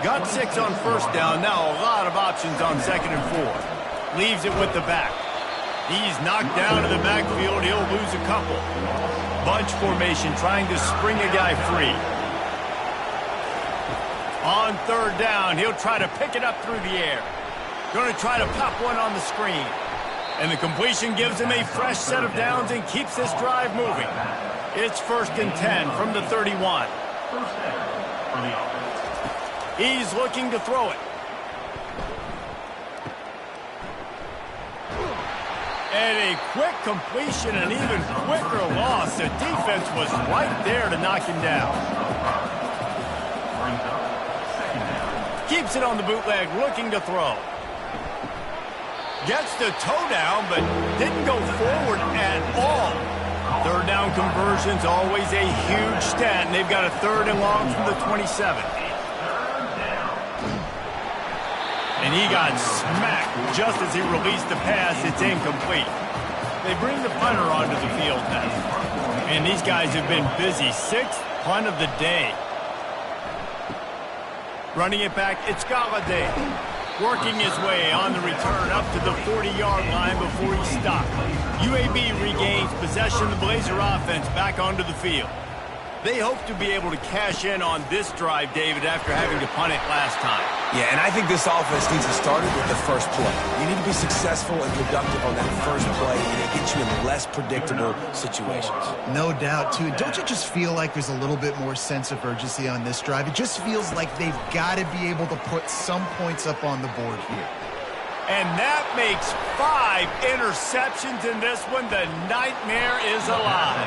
Got 6 on first down. Now a lot of options on 2nd and 4. Leaves it with the back. He's knocked down to the backfield. He'll lose a couple. Bunch formation trying to spring a guy free. On 3rd down, he'll try to pick it up through the air. Going to try to pop one on the screen. And the completion gives him a fresh set of downs and keeps this drive moving. It's 1st and 10 from the 31. He's looking to throw it. And a quick completion, an even quicker loss. The defense was right there to knock him down. Keeps it on the bootleg, looking to throw. Gets the toe down, but didn't go forward at all. 3rd down conversion's always a huge stat, and they've got a 3rd and long from the 27. And he got smacked just as he released the pass. It's incomplete. They bring the punter onto the field now. And these guys have been busy. 6th punt of the day. Running it back, it's Galladay. Working his way on the return up to the 40-yard line before he stopped. UAB regains possession of the Blazer offense back onto the field. They hope to be able to cash in on this drive, David, after having to punt it last time. Yeah, and I think this offense needs to start it with the first play. You need to be successful and productive on that first play, and it gets you in less predictable situations. No doubt, too. Don't you just feel like there's a little bit more sense of urgency on this drive? It just feels like they've got to be able to put some points up on the board here. And that makes 5 interceptions in this one. The nightmare is alive.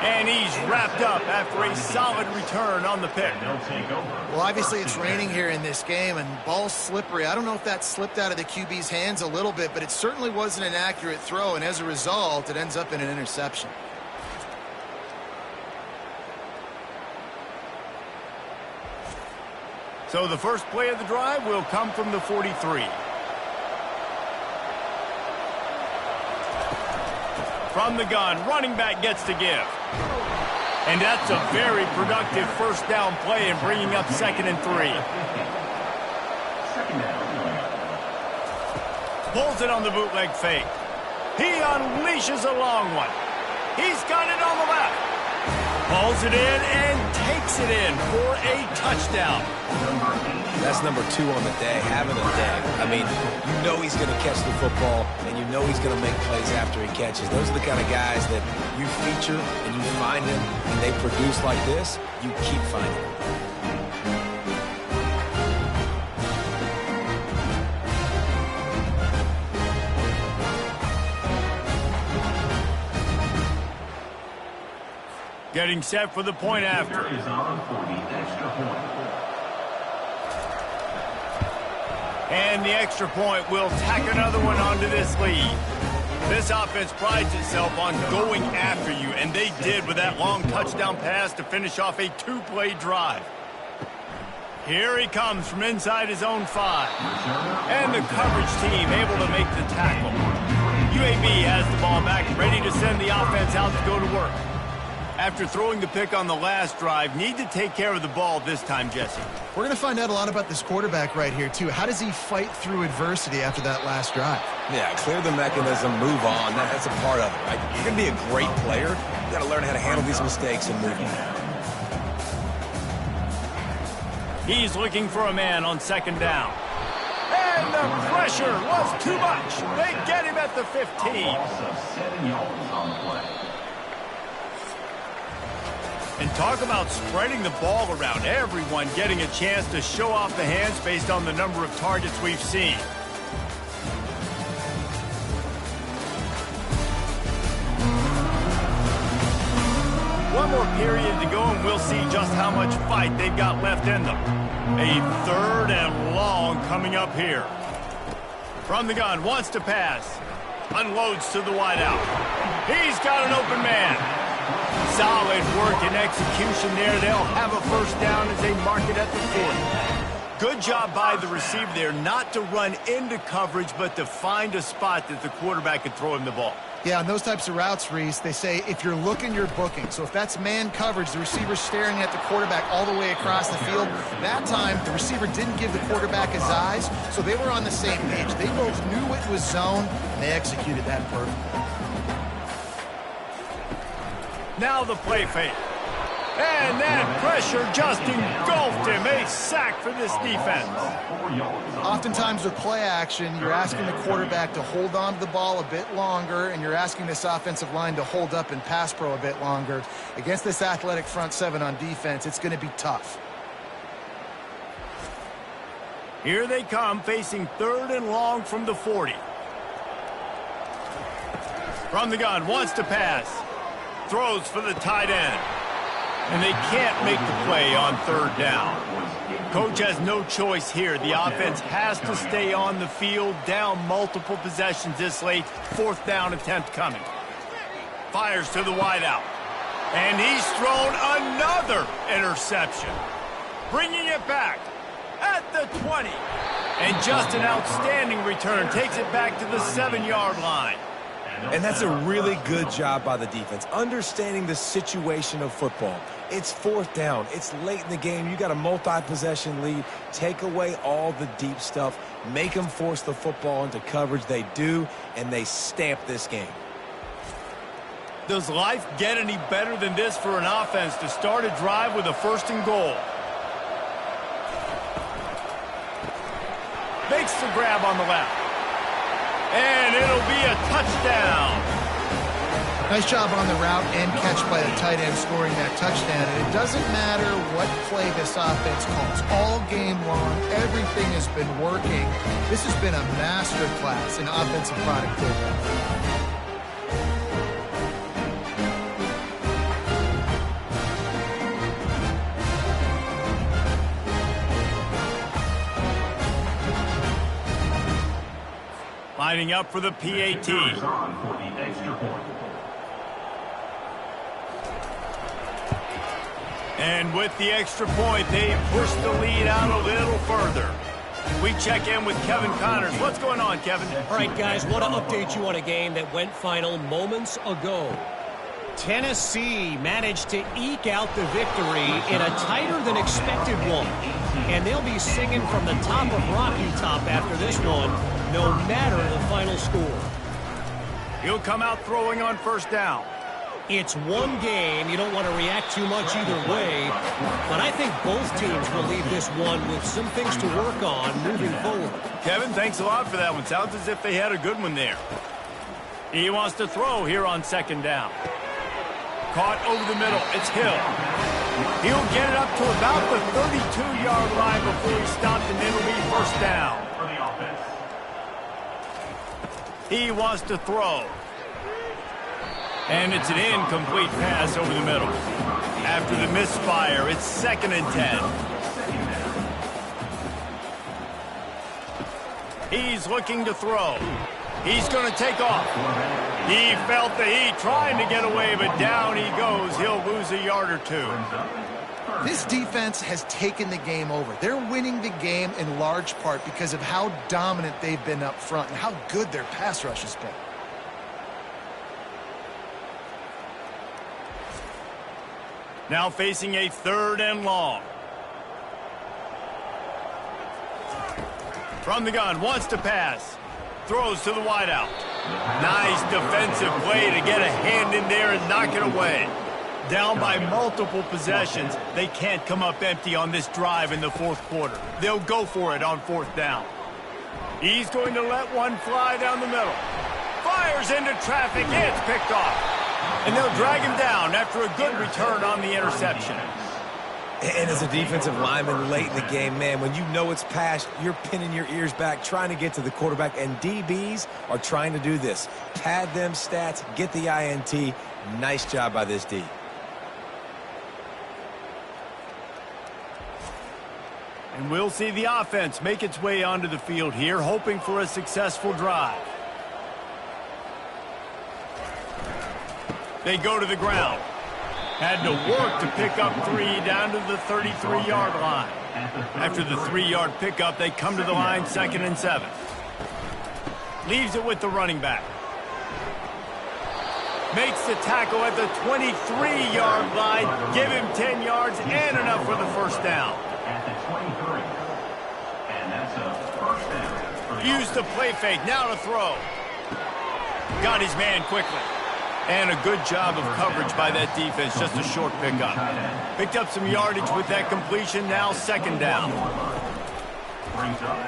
And he's wrapped up after a solid return on the pick. Well, obviously it's raining here in this game, and ball's slippery. I don't know if that slipped out of the QB's hands a little bit, but it certainly wasn't an accurate throw, and as a result, it ends up in an interception. So the first play of the drive will come from the 43. From the gun, running back gets to give. And that's a very productive 1st down play in bringing up 2nd and 3. Pulls it on the bootleg fake. He unleashes a long one. He's got it on the left. Pulls it in and takes it in for a touchdown. That's number 2 on the day, having a day. I mean, you know he's going to catch the football, and you know he's going to make plays after he catches. Those are the kind of guys that you feature and you find them, and they produce like this, you keep finding them. Getting set for the point after. And the extra point will tack another one onto this lead. This offense prides itself on going after you, and they did with that long touchdown pass to finish off a two-play drive. Here he comes from inside his own 5. And the coverage team able to make the tackle. UAB has the ball back, ready to send the offense out to go to work. After throwing the pick on the last drive, need to take care of the ball this time, Jesse. We're going to find out a lot about this quarterback right here, too. How does he fight through adversity after that last drive? Yeah, clear the mechanism, move on. That's a part of it, right? You're going to be a great player. You got to learn how to handle these mistakes and move on. He's looking for a man on second down. And the pressure was too much. They get him at the 15. And talk about spreading the ball around. Everyone getting a chance to show off the hands based on the number of targets we've seen. One more period to go, and we'll see just how much fight they've got left in them. A 3rd and long coming up here. From the gun, wants to pass. Unloads to the wideout. He's got an open man. Solid work and execution there. They'll have a first down as they mark it at the 40. Good job by the receiver there not to run into coverage, but to find a spot that the quarterback could throw him the ball. Yeah, on those types of routes, Reese, they say if you're looking, you're booking. So if that's man coverage, the receiver's staring at the quarterback all the way across the field. That time, the receiver didn't give the quarterback his eyes, so they were on the same page. They both knew it was zone, and they executed that perfectly. Now the play fake. And that pressure just engulfed him. A sack for this defense. Oftentimes with play action, you're asking the quarterback to hold on to the ball a bit longer, and you're asking this offensive line to hold up and pass pro a bit longer. Against this athletic front 7 on defense, it's going to be tough. Here they come, facing 3rd and long from the 40. From the gun, wants to pass. Throws for the tight end. And they can't make the play on 3rd down. Coach has no choice here. The offense has to stay on the field, down multiple possessions this late. 4th down attempt coming. Fires to the wideout. And he's thrown another interception. Bringing it back at the 20. And just an outstanding return. Takes it back to the 7-yard line. And that's a really good job by the defense, understanding the situation of football. It's 4th down. It's late in the game. You got a multi-possession lead. Take away all the deep stuff. Make them force the football into coverage. They do, and they stamp this game. Does life get any better than this for an offense to start a drive with a 1st and goal? Makes the grab on the left. And it'll be a touchdown. Nice job on the route and catch by the tight end scoring that touchdown. And it doesn't matter what play this offense calls. All game long, everything has been working. This has been a master class in offensive productivity. Lining up for the PAT. And with the extra point, they push the lead out a little further. We check in with Kevin Connors. What's going on, Kevin? All right, guys, want to update you on a game that went final moments ago. Tennessee managed to eke out the victory in a tighter-than-expected one. And they'll be singing from the top of Rocky Top after this one, no matter the final score. He'll come out throwing on 1st down. It's one game. You don't want to react too much either way. But I think both teams will leave this one with some things to work on moving forward. Kevin, thanks a lot for that one. Sounds as if they had a good one there. He wants to throw here on 2nd down. Caught over the middle. It's Hill. He'll get it up to about the 32-yard line before he stopped, and it'll be 1st down. He wants to throw. And it's an incomplete pass over the middle. After the misfire, it's 2nd and 10. He's looking to throw. He's going to take off. He felt the heat trying to get away, but down he goes. He'll lose a yard or two. This defense has taken the game over. They're winning the game in large part because of how dominant they've been up front and how good their pass rush has been. Now facing a 3rd and long. From the gun, wants to pass. Throws to the wideout. Nice defensive play to get a hand in there and knock it away. Down by multiple possessions, they can't come up empty on this drive in the 4th quarter. They'll go for it on 4th down. He's going to let one fly down the middle. Fires into traffic. It's picked off. And they'll drag him down after a good return on the interception. And as a defensive lineman late in the game, man, when you know it's passed, you're pinning your ears back, trying to get to the quarterback, and DBs are trying to do this. Pad them stats, get the INT. Nice job by this D. And we'll see the offense make its way onto the field here, hoping for a successful drive. They go to the ground. Had to work to pick up 3 down to the 33-yard line. After the 3-yard pickup, they come to the line 2nd and 7. Leaves it with the running back. Makes the tackle at the 23-yard line. Give him 10 yards and enough for the 1st down. At the 23. And that's a 1st down. Used the play fake. Now to throw. Got his man quickly. And a good job of coverage by that defense. Just a short pickup. Picked up some yardage with that completion. Now 2nd down. Brings up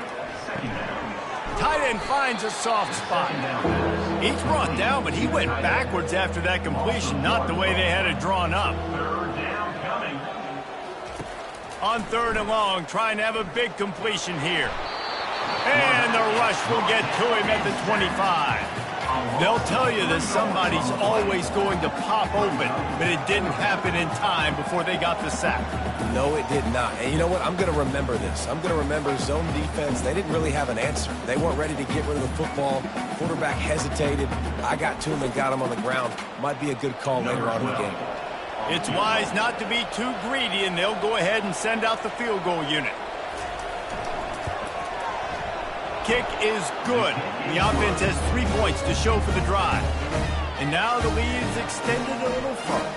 2nd down. Tight end finds a soft spot. He's brought down, but he went backwards after that completion. Not the way they had it drawn up. 3rd down coming. On 3rd and long, trying to have a big completion here. And the rush will get to him at the 25. They'll tell you that somebody's always going to pop open, but it didn't happen in time before they got the sack. No, it did not. And you know what? I'm going to remember this. I'm going to remember zone defense. They didn't really have an answer. They weren't ready to get rid of the football. Quarterback hesitated. I got to him and got him on the ground. Might be a good call later on in the game. It's wise not to be too greedy, and they'll go ahead and send out the field goal unit. Kick is good. The offense has 3 points to show for the drive. And now the lead is extended a little further.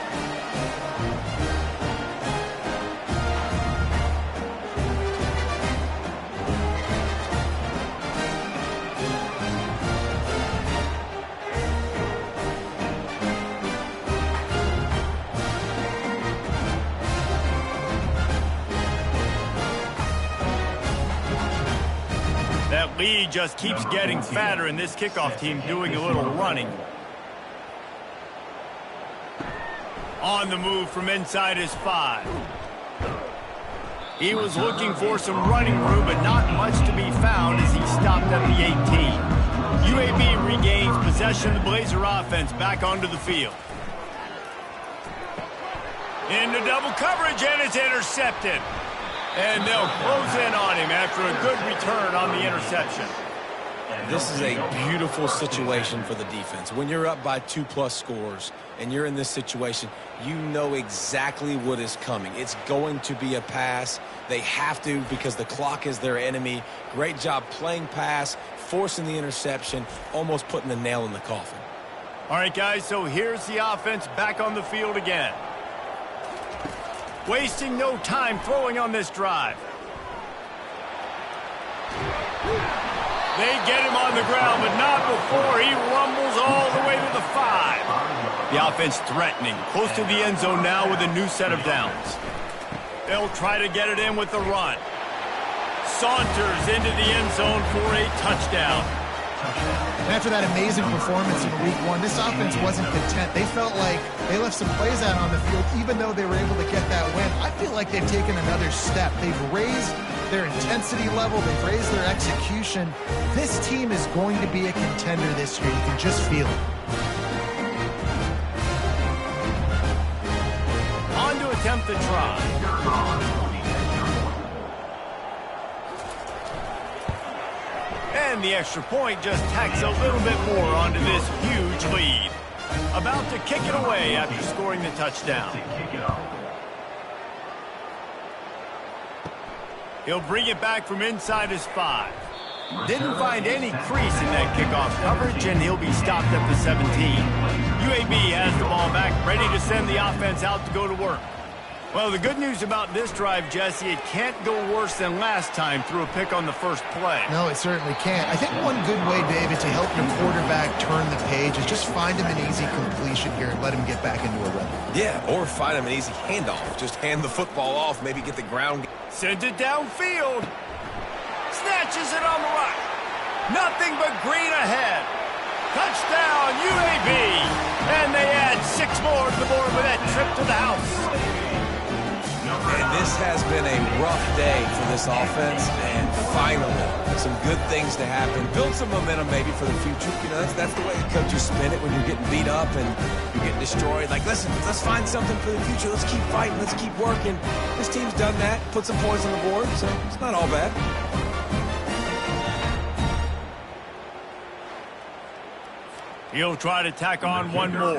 That lead just keeps getting fatter, and this kickoff team doing a little running. On the move from inside his 5. He was looking for some running room, but not much to be found as he stopped at the 18. UAB regains possession of the Blazer offense back onto the field. Into double coverage, and it's intercepted. And they'll close in on him after a good return on the interception. This is a beautiful situation for the defense. When you're up by 2+ scores and you're in this situation, you know exactly what is coming. It's going to be a pass. They have to because the clock is their enemy. Great job playing pass, forcing the interception, almost putting the nail in the coffin. All right, guys, so here's the offense back on the field again. Wasting no time throwing on this drive. They get him on the ground, but not before he rumbles all the way to the 5. The offense threatening, close to the end zone now with a new set of downs. They'll try to get it in with the run. Saunters into the end zone for a touchdown. After that amazing performance in Week 1, this offense wasn't content. They felt like they left some plays out on the field, even though they were able to get that win. I feel like they've taken another step. They've raised their intensity level. They've raised their execution. This team is going to be a contender this year. You can just feel it. On to attempt the try. And the extra point just tacks a little bit more onto this huge lead. About to kick it away after scoring the touchdown. He'll bring it back from inside his 5. Didn't find any crease in that kickoff coverage, and he'll be stopped at the 17. UAB has the ball back, ready to send the offense out to go to work. Well, the good news about this drive, Jesse, it can't go worse than last time through a pick on the first play. No, it certainly can't. I think one good way, David, to help your quarterback turn the page is just find him an easy completion here and let him get back into a rhythm. Yeah, or find him an easy handoff. Just hand the football off, maybe get the ground. Sends it downfield. Snatches it on the right. Nothing but green ahead. Touchdown, UAB. And they add 6 more to the board with that trip to the house. And this has been a rough day for this offense, and finally, some good things to happen. Build some momentum maybe for the future. You know, that's the way the coaches spin it when you're getting beat up and you're getting destroyed. Like, listen, let's find something for the future. Let's keep fighting. Let's keep working. This team's done that, put some points on the board, so it's not all bad. He'll try to tack on one more.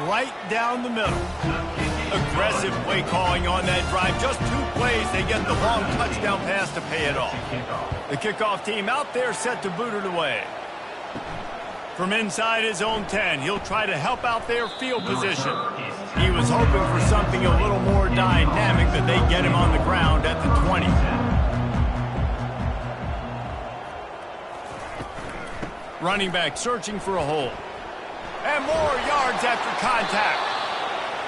Right down the middle. Aggressive play calling on that drive. Just 2 plays, they get the long touchdown pass to pay it off. The kickoff team out there set to boot it away. From inside his own 10, he'll try to help out their field position. He was hoping for something a little more dynamic, but they get him on the ground at the 20. Running back searching for a hole. And more yards after contact.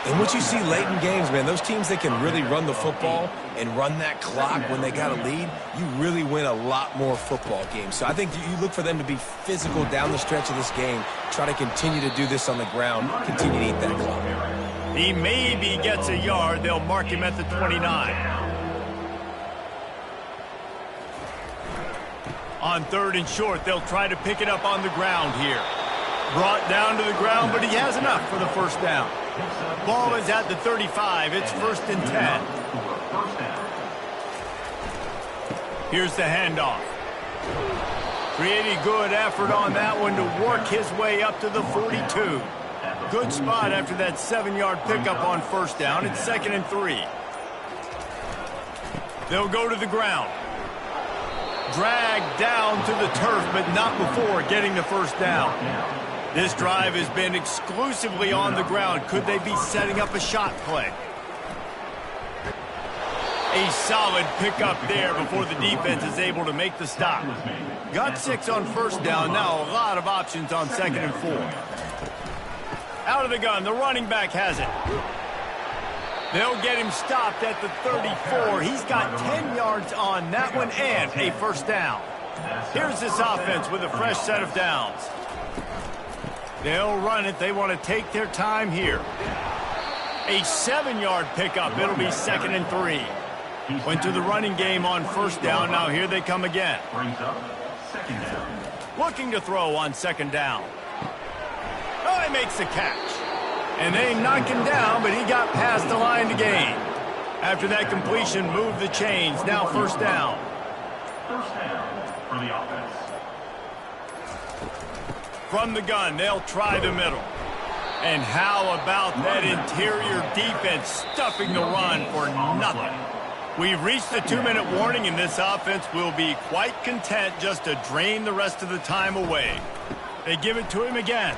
And what you see late in games, man, those teams that can really run the football and run that clock when they got a lead, you really win a lot more football games. So I think you look for them to be physical down the stretch of this game, try to continue to do this on the ground, continue to eat that clock. He maybe gets a yard. They'll mark him at the 29. On 3rd and short, they'll try to pick it up on the ground here. Brought down to the ground, but he has enough for the first down. Ball is at the 35. It's 1st and 10. Here's the handoff. Pretty good effort on that one to work his way up to the 42. Good spot after that 7-yard pickup on 1st down. It's 2nd and 3. They'll go to the ground. Dragged down to the turf, but not before getting the 1st down. This drive has been exclusively on the ground. Could they be setting up a shot play? A solid pickup there before the defense is able to make the stop. Got 6 on 1st down. Now a lot of options on 2nd and 4. Out of the gun, the running back has it. They'll get him stopped at the 34. He's got 10 yards on that one and a 1st down. Here's this offense with a fresh set of downs. They'll run it. They want to take their time here. A 7-yard pickup. It'll be 2nd and 3. Went to the running game on 1st down. Now here they come again. Looking to throw on 2nd down. Oh, he makes the catch. And they knock him down, but he got past the line to gain. After that completion, move the chains. Now 1st down. 1st down for the offense. From the gun, they'll try the middle. And how about that interior defense stuffing the run for nothing? We've reached the 2-minute warning, and this offense will be quite content just to drain the rest of the time away. They give it to him again.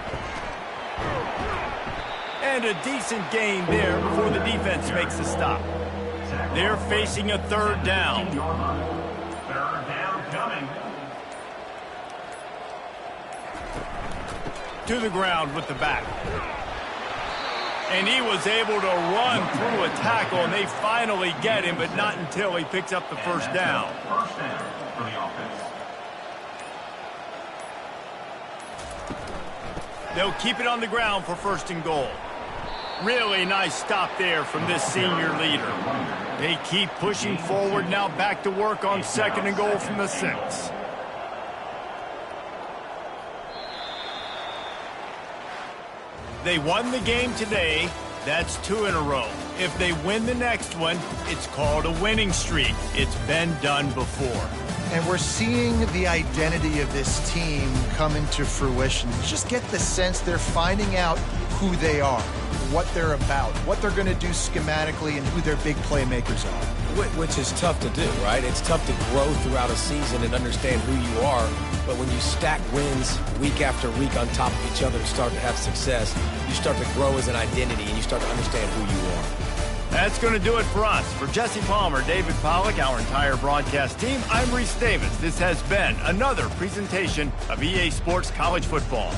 And a decent gain there before the defense makes the stop. They're facing a 3rd down. 3rd down coming. To the ground with the back. And he was able to run through a tackle, and they finally get him, but not until he picks up the 1st down. 1st down for the offense. They'll keep it on the ground for 1st and goal. Really nice stop there from this senior leader. They keep pushing forward, now back to work on 2nd and goal from the 6. They won the game today That's 2 in a row. If they win the next one, it's called a winning streak. It's been done before. And we're seeing the identity of this team come into fruition. Just get the sense they're finding out who they are, what they're about, what they're going to do schematically, and who their big playmakers are. Which is tough to do, right? It's tough to grow throughout a season and understand who you are. But when you stack wins week after week on top of each other and start to have success, you start to grow as an identity and you start to understand who you are. That's going to do it for us. For Jesse Palmer, David Pollack, our entire broadcast team, I'm Reese Davis. This has been another presentation of EA Sports College Football.